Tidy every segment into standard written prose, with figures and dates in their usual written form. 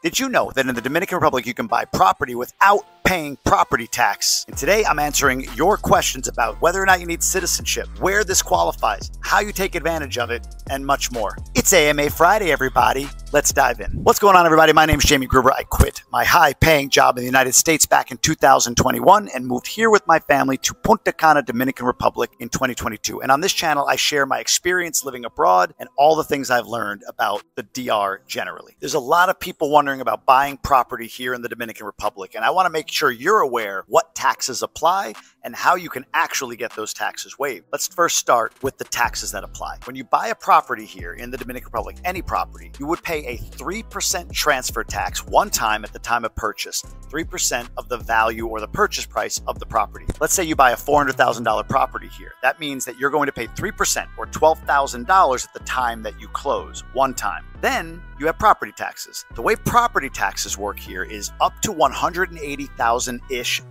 Did you know that in the Dominican Republic you can buy property without paying property tax? And today I'm answering your questions about whether or not you need citizenship, where this qualifies, how you take advantage of it, and much more. It's AMA Friday, everybody. Let's dive in. What's going on, everybody? My name is Jamie Gruber. I quit my high-paying job in the United States back in 2021 and moved here with my family to Punta Cana, Dominican Republic in 2022. And on this channel, I share my experience living abroad and all the things I've learned about the DR generally. There's a lot of people wondering about buying property here in the Dominican Republic, and I want to make sure you're aware what taxes apply and how you can actually get those taxes waived. Let's first start with the taxes that apply. When you buy a property here in the Dominican Republic, any property, you would pay a 3% transfer tax one time at the time of purchase, 3% of the value or the purchase price of the property. Let's say you buy a $400,000 property here. That means that you're going to pay 3% or $12,000 at the time that you close, one time. Then you have property taxes. The way property taxes work here is up to $180,000-ish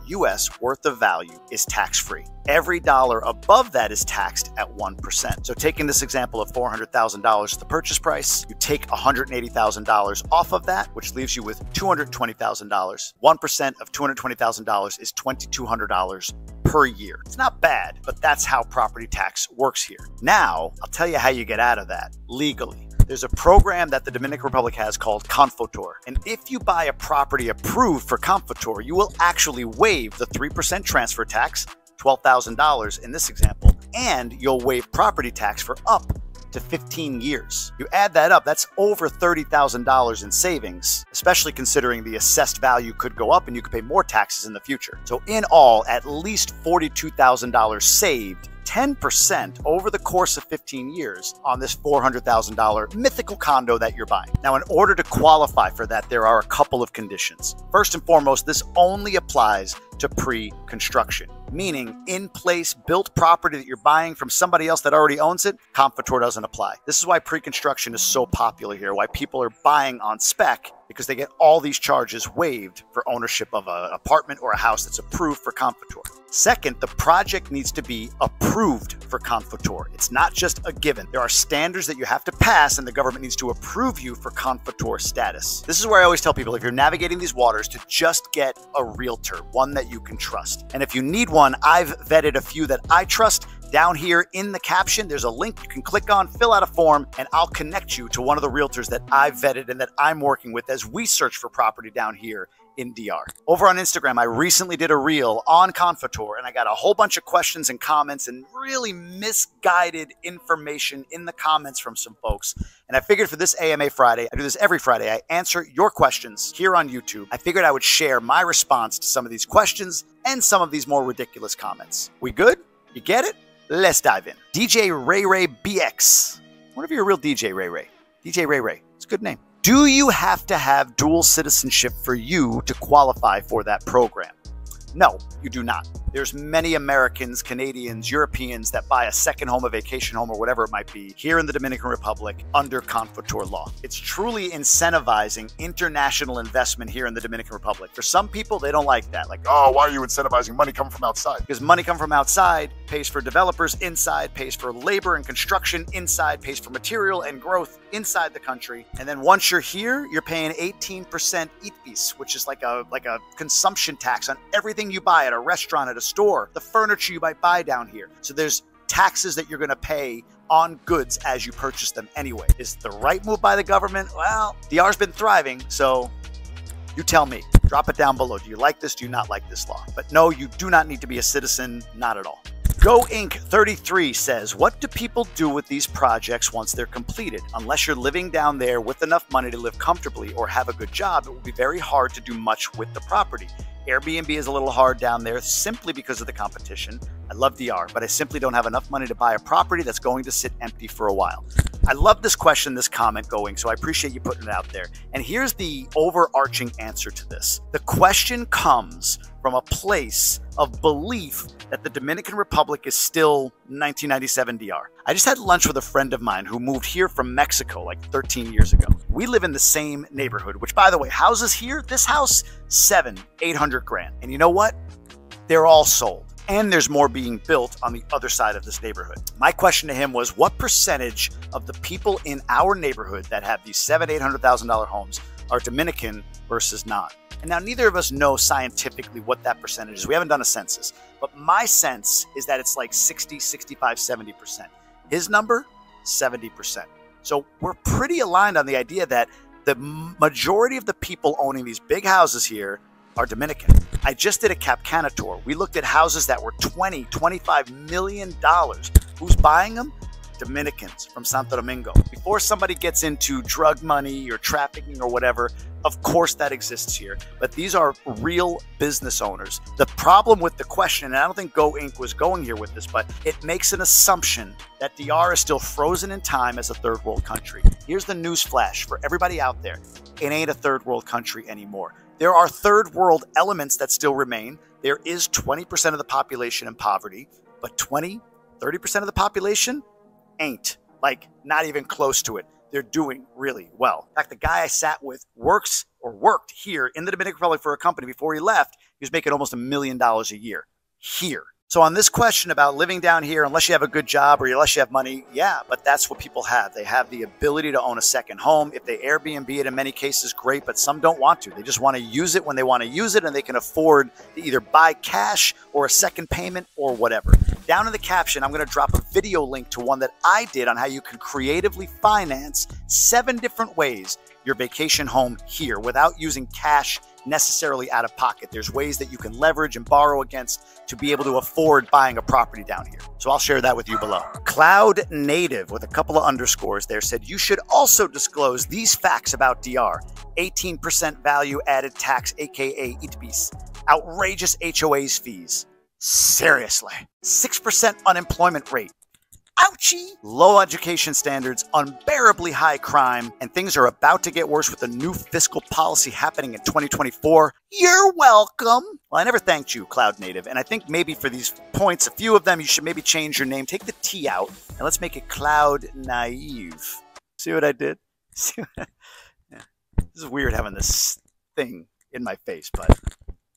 US worth of value is tax-free. Every dollar above that is taxed at 1%. So taking this example of $400,000 the purchase price, you take $180,000 off of that, which leaves you with $220,000. 1% of $220,000 is $2,200 per year. It's not bad, but that's how property tax works here. Now, I'll tell you how you get out of that legally. There's a program that the Dominican Republic has called CONFOTUR. And if you buy a property approved for CONFOTUR, you will actually waive the 3% transfer tax, $12,000 in this example, and you'll waive property tax for up to 15 years. You add that up, that's over $30,000 in savings, especially considering the assessed value could go up and you could pay more taxes in the future. So in all, at least $42,000 saved, 10% over the course of 15 years on this $400,000 mythical condo that you're buying. Now, in order to qualify for that, there are a couple of conditions. First and foremost, this only applies to pre-construction, meaning in-place built property that you're buying from somebody else that already owns it, CONFOTUR doesn't apply. This is why pre-construction is so popular here, why people are buying on spec, because they get all these charges waived for ownership of an apartment or a house that's approved for CONFOTUR. Second, the project needs to be approved for CONFOTUR. It's not just a given. There are standards that you have to pass, and the government needs to approve you for CONFOTUR status. This is where I always tell people, if you're navigating these waters, to just get a realtor, one that you can trust. And if you need one, I've vetted a few that I trust. Down here in the caption, there's a link you can click on, fill out a form, and I'll connect you to one of the realtors that I've vetted and that I'm working with as we search for property down here in DR. Over on Instagram, I recently did a reel on CONFOTUR, and I got a whole bunch of questions and comments and really misguided information in the comments from some folks. And I figured for this AMA Friday, I do this every Friday, I answer your questions here on YouTube. I figured I would share my response to some of these questions and some of these more ridiculous comments. We good? You get it? Let's dive in. DJ Ray Ray BX. I wonder if you're a real DJ, Ray Ray. DJ Ray Ray. It's a good name. Do you have to have dual citizenship for you to qualify for that program? No, you do not. There's many Americans, Canadians, Europeans that buy a second home, a vacation home, or whatever it might be here in the Dominican Republic under CONFOTUR law. It's truly incentivizing international investment here in the Dominican Republic. For some people, they don't like that. Like, oh, why are you incentivizing money coming from outside? Because money coming from outside pays for developers inside, pays for labor and construction inside, pays for material and growth inside the country. And then once you're here, you're paying 18% ITBIS, which is like a consumption tax on everything you buy at a restaurant, at a store, the furniture you might buy down here. So there's taxes that you're going to pay on goods as you purchase them anyway. Is it the right move by the government? Well, DR's been thriving, so you tell me. Drop it down below. Do you like this? Do you not like this law? But no, you do not need to be a citizen, not at all. Go Inc. 33 says, what do people do with these projects once they're completed? Unless you're living down there with enough money to live comfortably or have a good job, it will be very hard to do much with the property. Airbnb is a little hard down there simply because of the competition. I love DR, but I simply don't have enough money to buy a property that's going to sit empty for a while. I love this question, this comment going, so I appreciate you putting it out there. And here's the overarching answer to this. The question comes from a place of belief that the Dominican Republic is still 1997 DR. I just had lunch with a friend of mine who moved here from Mexico like 13 years ago. We live in the same neighborhood, which, by the way, houses here, this house, $800 grand. And you know what? They're all sold. And there's more being built on the other side of this neighborhood. My question to him was, what percentage of the people in our neighborhood that have these $700,000, $800,000 homes are Dominican versus not. And now neither of us know scientifically what that percentage is. We haven't done a census, but my sense is that it's like 60, 65, 70%. His number, 70%. So we're pretty aligned on the idea that the majority of the people owning these big houses here are Dominican. I just did a Capcana tour. We looked at houses that were $20, $25 million. Who's buying them? Dominicans from Santo Domingo. Before somebody gets into drug money or trafficking or whatever, of course that exists here. But these are real business owners. The problem with the question, and I don't think Go Inc. was going here with this, but it makes an assumption that DR is still frozen in time as a third world country. Here's the news flash for everybody out there. It ain't a third world country anymore. There are third world elements that still remain. There is 20% of the population in poverty, but 20, 30% of the population ain't, like, not even close to it. They're doing really well. In fact, the guy I sat with worked here in the Dominican Republic for a company. Before he left, he was making almost $1 million a year here. So on this question about living down here, unless you have a good job or unless you have money, yeah, but that's what people have. They have the ability to own a second home. If they Airbnb it, in many cases, great, but some don't want to. They just want to use it when they want to use it, and they can afford to either buy cash or a second payment or whatever. Down in the caption, I'm going to drop a video link to one that I did on how you can creatively finance 7 different ways your vacation home here without using cash necessarily out of pocket. There's ways that you can leverage and borrow against to be able to afford buying a property down here. So I'll share that with you below. Cloud Native, with a couple of underscores there, said you should also disclose these facts about DR. 18% value added tax, aka ITBIS. Outrageous HOAs fees. Seriously. 6% unemployment rate. Ouchie! Low education standards, unbearably high crime, and things are about to get worse with a new fiscal policy happening in 2024. You're welcome! Well, I never thanked you, Cloud Native, and I think maybe for these points, a few of them, you should maybe change your name. Take the T out, and let's make it Cloud Naive. See what I did? Yeah. This is weird having this thing in my face, but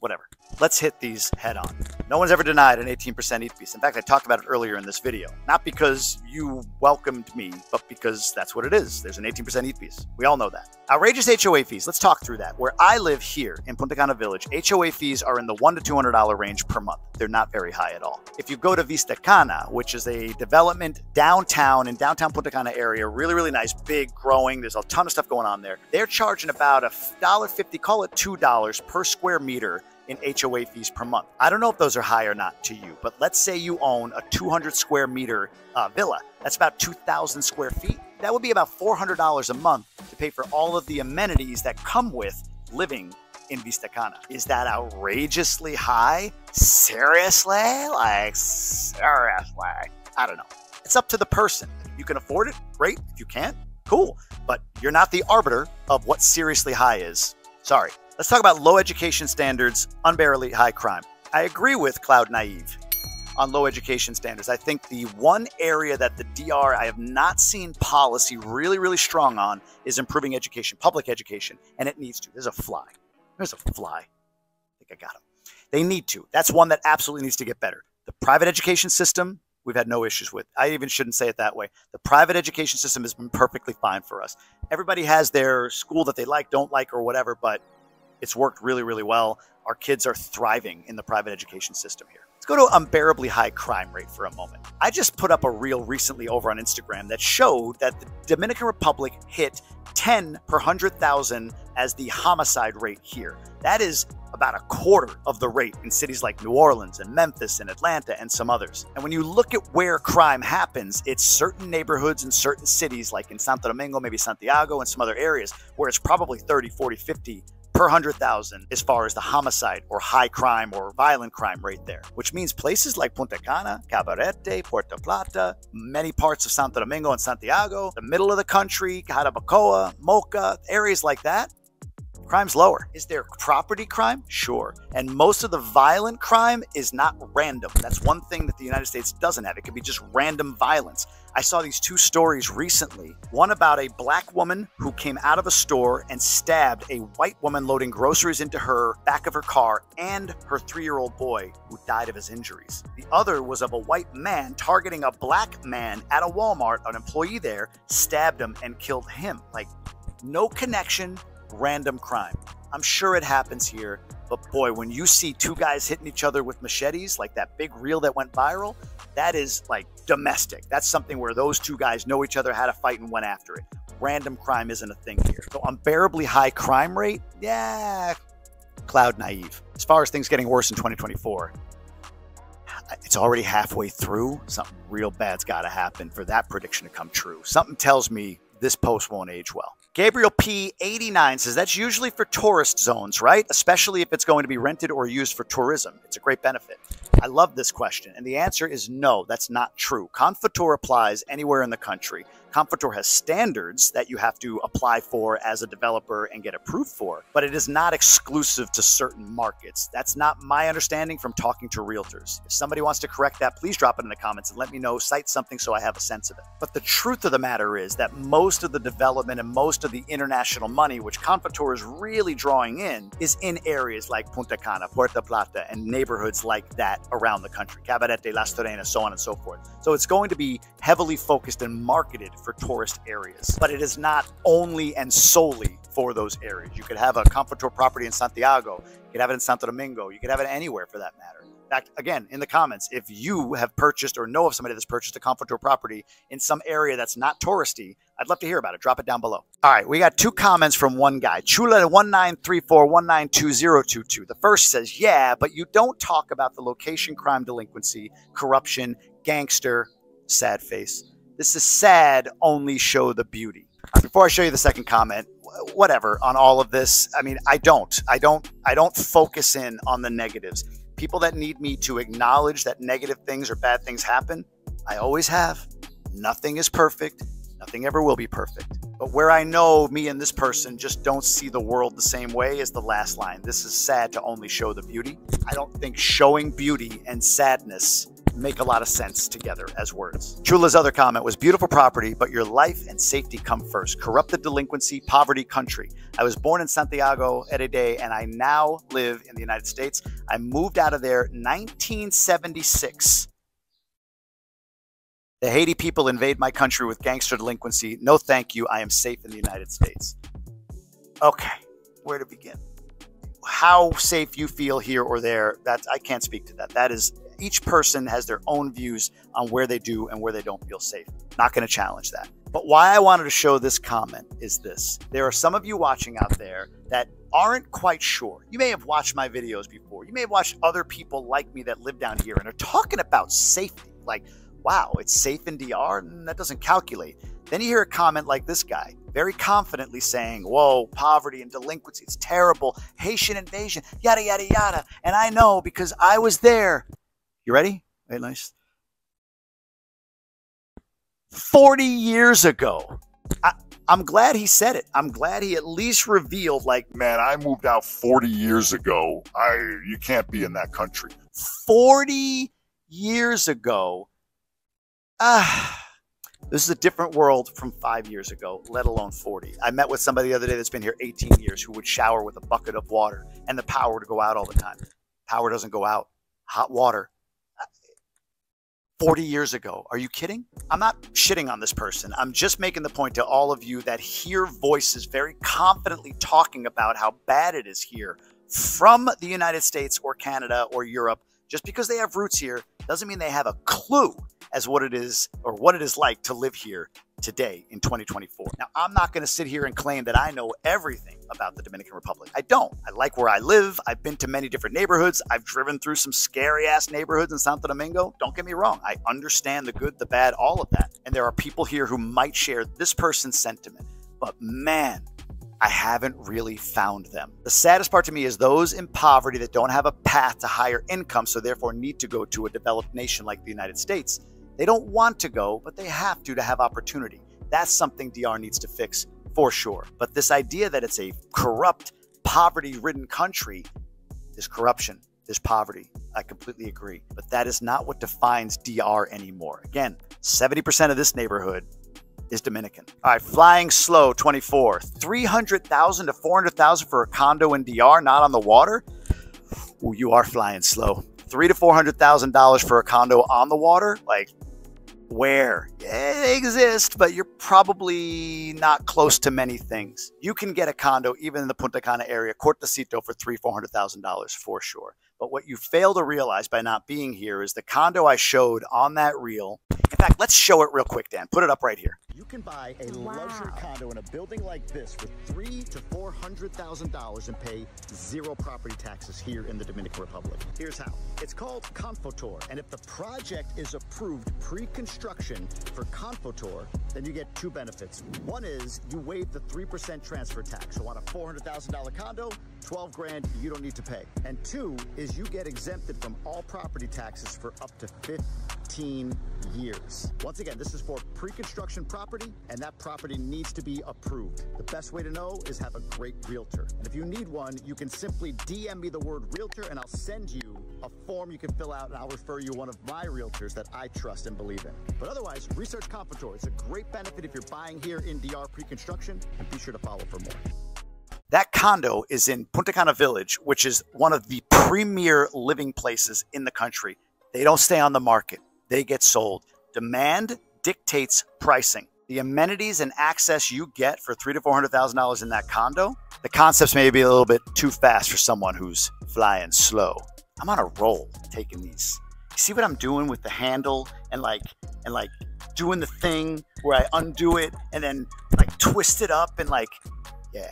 whatever. Let's hit these head on. No one's ever denied an 18% ETH. In fact, I talked about it earlier in this video. Not because you welcomed me, but because that's what it is. There's an 18% ETH. We all know that. Outrageous HOA fees. Let's talk through that. Where I live here in Punta Cana Village, HOA fees are in the $100 to $200 range per month. They're not very high at all. If you go to Vista Cana, which is a development downtown in downtown Punta Cana area, really, really nice, big, growing. There's a ton of stuff going on there. They're charging about $1.50, call it $2 per square meter in HOA fees per month. I don't know if those are high or not to you, but let's say you own a 200 square meter villa. That's about 2,000 square feet. That would be about $400 a month to pay for all of the amenities that come with living in Vista Cana. Is that outrageously high? Seriously? Like, seriously? I don't know. It's up to the person. If you can afford it, great. If you can't, cool. But you're not the arbiter of what seriously high is. Sorry. Let's talk about low education standards, unbearably high crime. I agree with Cloud Naive on low education standards. I think the one area that the DR I have not seen policy really, really strong on is improving education, public education, and it needs to. There's a fly. There's a fly. I think I got him. They need to. That's one that absolutely needs to get better. The private education system, we've had no issues with. I even shouldn't say it that way. The private education system has been perfectly fine for us. Everybody has their school that they like, don't like, or whatever, but it's worked really, really well. Our kids are thriving in the private education system here. Let's go to unbearably high crime rate for a moment. I just put up a reel recently over on Instagram that showed that the Dominican Republic hit 10 per 100,000 as the homicide rate here. That is about a quarter of the rate in cities like New Orleans and Memphis and Atlanta and some others. And when you look at where crime happens, it's certain neighborhoods in certain cities like in Santo Domingo, maybe Santiago and some other areas where it's probably 30, 40, 50 per 100,000 as far as the homicide or high crime or violent crime rate there, which means places like Punta Cana, Cabarete, Puerto Plata, many parts of Santo Domingo and Santiago, the middle of the country, Jarabacoa, Moca, areas like that, crime's lower. Is there property crime? Sure. And most of the violent crime is not random. That's one thing that the United States doesn't have. It could be just random violence. I saw these 2 stories recently. One about a black woman who came out of a store and stabbed a white woman loading groceries into her back of her car and her 3-year-old boy who died of his injuries. The other was of a white man targeting a black man at a Walmart, an employee there, stabbed him and killed him. Like, no connection, random crime. I'm sure it happens here, but boy, when you see two guys hitting each other with machetes, like that big reel that went viral, that is like domestic. That's something where those two guys know each other, had a fight, and went after it. Random crime isn't a thing here. So unbearably high crime rate, yeah, cloud naive. As far as things getting worse in 2024, it's already halfway through. Something real bad's got to happen for that prediction to come true. Something tells me this post won't age well. Gabriel P89 says that's usually for tourist zones, right? Especially if it's going to be rented or used for tourism. It's a great benefit. I love this question. And the answer is no, that's not true. CONFOTUR applies anywhere in the country. CONFOTUR has standards that you have to apply for as a developer and get approved for, but it is not exclusive to certain markets. That's not my understanding from talking to realtors. If somebody wants to correct that, please drop it in the comments and let me know, cite something so I have a sense of it. But the truth of the matter is that most of the development and most of the international money, which CONFOTUR is really drawing in, is in areas like Punta Cana, Puerto Plata, and neighborhoods like that around the country, Cabarete, Las Terrenas, so on and so forth. So it's going to be heavily focused and marketed for tourist areas, but it is not only and solely for those areas. You could have a CONFOTUR property in Santiago, you could have it in Santo Domingo, you could have it anywhere for that matter. In fact, again, in the comments, if you have purchased or know of somebody that's purchased a CONFOTUR property in some area that's not touristy, I'd love to hear about it. Drop it down below. All right, we got two comments from one guy, Chula1934192022. The first says, yeah, but you don't talk about the location, crime, delinquency, corruption, gangster, sad face. This is sad, only show the beauty. Before I show you the second comment, whatever on all of this, I mean, I don't focus in on the negatives. People that need me to acknowledge that negative things or bad things happen, I always have. Nothing is perfect. Nothing ever will be perfect. But where I know me and this person just don't see the world the same way is the last line. This is sad to only show the beauty. I don't think showing beauty and sadness make a lot of sense together as words. Chula's other comment was beautiful property, but your life and safety come first. Corrupted delinquency, poverty country. I was born in Santiago Heredia, and I now live in the United States. I moved out of there 1976. The Haiti people invade my country with gangster delinquency. No, thank you. I am safe in the United States. Okay, where to begin? How safe you feel here or there, I can't speak to that. That is, each person has their own views on where they do and where they don't feel safe. Not going to challenge that. But why I wanted to show this comment is this. There are some of you watching out there that aren't quite sure. You may have watched my videos before. You may have watched other people like me that live down here and are talking about safety. Like, wow, it's safe in DR? That doesn't calculate. Then you hear a comment like this guy, very confidently saying, whoa, poverty and delinquency, it's terrible. Haitian invasion, yada, yada, yada. And I know because I was there. You ready? Wait, nice. 40 years ago. I'm glad he said it. I'm glad he at least revealed, like, man, I moved out 40 years ago. You can't be in that country. 40 years ago. This is a different world from 5 years ago, let alone 40. I met with somebody the other day that's been here 18 years who would shower with a bucket of water and the power would go out all the time. Power doesn't go out. Hot water. 40 years ago. Are you kidding? I'm not shitting on this person. I'm just making the point to all of you that hear voices very confidently talking about how bad it is here from the United States or Canada or Europe. Just because they have roots here doesn't mean they have a clue as what it is or what it is like to live here today in 2024. Now, I'm not going to sit here and claim that I know everything about the Dominican Republic. I don't. I like where I live. I've been to many different neighborhoods. I've driven through some scary-ass neighborhoods in Santo Domingo. Don't get me wrong. I understand the good, the bad, all of that. And there are people here who might share this person's sentiment. But man, I haven't really found them. The saddest part to me is those in poverty that don't have a path to higher income, so therefore need to go to a developed nation like the United States. They don't want to go, but they have to have opportunity. That's something DR needs to fix for sure. But this idea that it's a corrupt, poverty-ridden country, there's corruption, there's poverty. I completely agree. But that is not what defines DR anymore. Again, 70% of this neighborhood is Dominican. All right, Flying Slow 24, 300,000 to 400,000 for a condo in DR, not on the water. Ooh, you are flying slow. $300,000 to $400,000 for a condo on the water, like Where? Yeah, they exist, but you're probably not close to many things. You can get a condo even in the Punta Cana area, Cortecito, for $300,000-$400,000 for sure. But what you fail to realize by not being here is the condo I showed on that reel. In fact, let's show it real quick, Dan. Put it up right here. You can buy a luxury condo in a building like this with $300,000 to $400,000 and pay zero property taxes here in the Dominican Republic. Here's how. It's called CONFOTUR, and if the project is approved pre-construction for CONFOTUR, then you get two benefits. One is you waive the 3% transfer tax. So on a $400,000 condo, $12,000 you don't need to pay. And two is you get exempted from all property taxes for up to 15 years. Once again, this is for pre-construction property, and that property needs to be approved. The best way to know is have a great realtor. And if you need one, you can simply DM me the word realtor and I'll send you a form you can fill out, and I'll refer you one of my realtors that I trust and believe in. But otherwise, research CONFOTUR. It's a great benefit if you're buying here in DR pre-construction, and be sure to follow for more. That condo is in Punta Cana Village, which is one of the premier living places in the country. They don't stay on the market. They get sold. Demand dictates pricing. The amenities and access you get for $300,000 to $400,000 in that condo, the concepts may be a little bit too fast for someone who's flying slow. I'm on a roll taking these. You see what I'm doing with the handle and like doing the thing where I undo it and then like twist it up and like, yeah.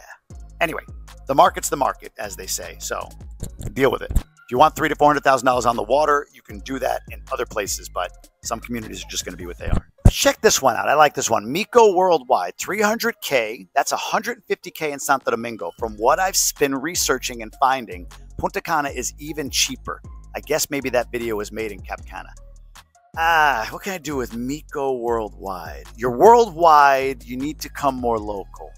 Anyway, the market's the market, as they say, so deal with it. If you want $300,000 to $400,000 on the water, you can do that in other places, but some communities are just going to be what they are. Check this one out. I like this one. Mico Worldwide, $300K. That's $150K in Santo Domingo. From what I've been researching and finding, Punta Cana is even cheaper. I guess maybe that video was made in Cap Cana. What can I do with Mico Worldwide? You're worldwide. You need to come more local.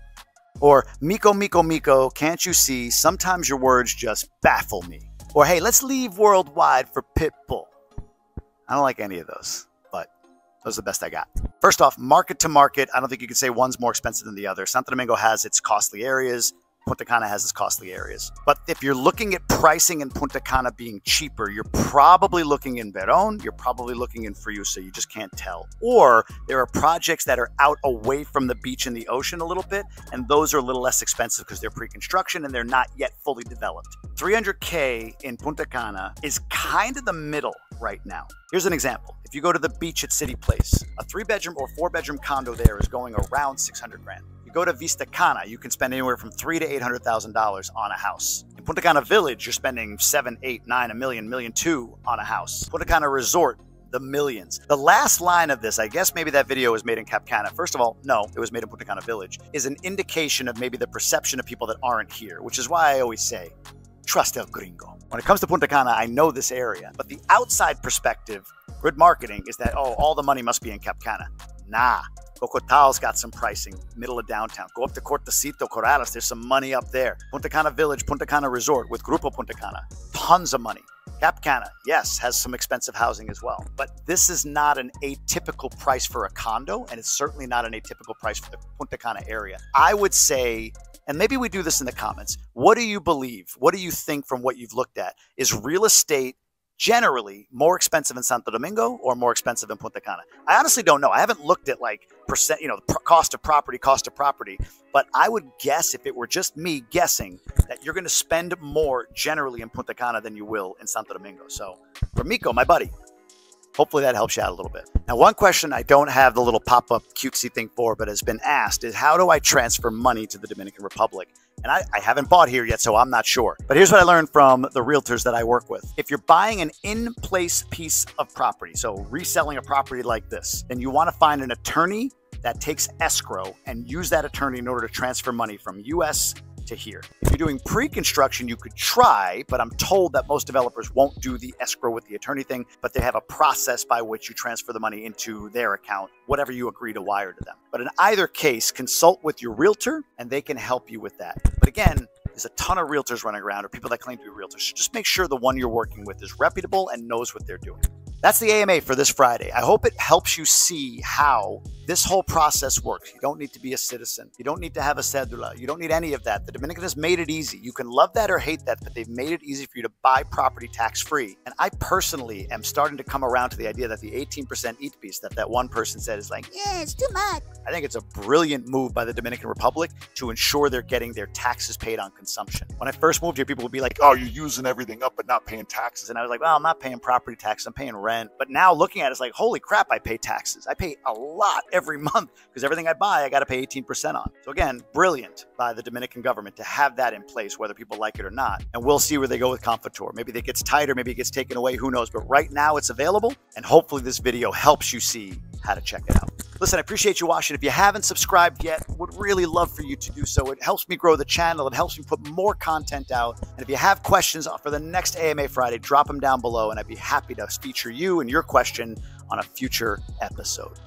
Or Mico, Mico, Mico, can't you see? Sometimes your words just baffle me. Or hey, let's leave worldwide for Pitbull. I don't like any of those, but those are the best I got. First off, market to market, I don't think you can say one's more expensive than the other. Santo Domingo has its costly areas. Punta Cana has its costly areas. But if you're looking at pricing in Punta Cana being cheaper, you're probably looking in Verón, you're probably looking in Friusa, you just can't tell. Or there are projects that are out away from the beach and the ocean a little bit, and those are a little less expensive because they're pre-construction and they're not yet fully developed. $300K in Punta Cana is kind of the middle right now. Here's an example. If you go to the beach at City Place, a 3-bedroom or 4-bedroom condo there is going around $600,000. Go to Vista Cana, you can spend anywhere from $300,000 to $800,000 on a house. In Punta Cana Village, you're spending $7, $8, $9, $1 million, $1.2 million on a house. Punta Cana Resort, the millions. The last line of this, I guess maybe that video was made in Cap Cana. First of all, no, it was made in Punta Cana Village, is an indication of maybe the perception of people that aren't here, which is why I always say, trust el gringo. When it comes to Punta Cana, I know this area, but the outside perspective, good marketing, is that, oh, all the money must be in Cap Cana. Nah. Cocotal's got some pricing, middle of downtown. Go up to Cortecito, Corrales, there's some money up there. Punta Cana Village, Punta Cana Resort with Grupo Punta Cana, tons of money. Cap Cana, yes, has some expensive housing as well. But this is not an atypical price for a condo, and it's certainly not an atypical price for the Punta Cana area. I would say, and maybe we do this in the comments, what do you believe? What do you think from what you've looked at? Is real estate generally more expensive in Santo Domingo or more expensive in Punta Cana? I honestly don't know. I haven't looked at like percent, cost of property, but I would guess, if it were just me guessing, that you're going to spend more generally in Punta Cana than you will in Santo Domingo. So for Mico, my buddy, hopefully that helps you out a little bit. Now, one question I don't have the little pop-up cutesy thing for, but has been asked, is how do I transfer money to the Dominican Republic? And I haven't bought here yet, so I'm not sure. But here's what I learned from the realtors that I work with. If you're buying an in-place piece of property, so reselling a property like this, then you want to find an attorney that takes escrow and use that attorney in order to transfer money from US to here. If you're doing pre-construction, you could try, but I'm told that most developers won't do the escrow with the attorney thing, but they have a process by which you transfer the money into their account, whatever you agree to wire to them. But in either case, consult with your realtor and they can help you with that. But again, there's a ton of realtors running around, or people that claim to be realtors. So just make sure the one you're working with is reputable and knows what they're doing. That's the AMA for this Friday. I hope it helps you see how This whole process works. You don't need to be a citizen. You don't need to have a cedula. You don't need any of that. The Dominican has made it easy. You can love that or hate that, but they've made it easy for you to buy property tax-free. And I personally am starting to come around to the idea that the 18% each piece that one person said is like, yeah, it's too much. I think it's a brilliant move by the Dominican Republic to ensure they're getting their taxes paid on consumption. When I first moved here, people would be like, oh, you're using everything up but not paying taxes. And I was like, well, I'm not paying property tax. I'm paying rent. But now looking at it, it's like, holy crap, I pay taxes. I pay a lot every month because everything I buy, I got to pay 18% on. So again, brilliant by the Dominican government to have that in place, whether people like it or not. And we'll see where they go with CONFOTUR. Maybe it gets tighter, maybe it gets taken away, who knows? But right now it's available. And hopefully this video helps you see how to check it out. Listen, I appreciate you watching. If you haven't subscribed yet, would really love for you to do so. It helps me grow the channel. It helps me put more content out. And if you have questions for the next AMA Friday, drop them down below and I'd be happy to feature you and your question on a future episode.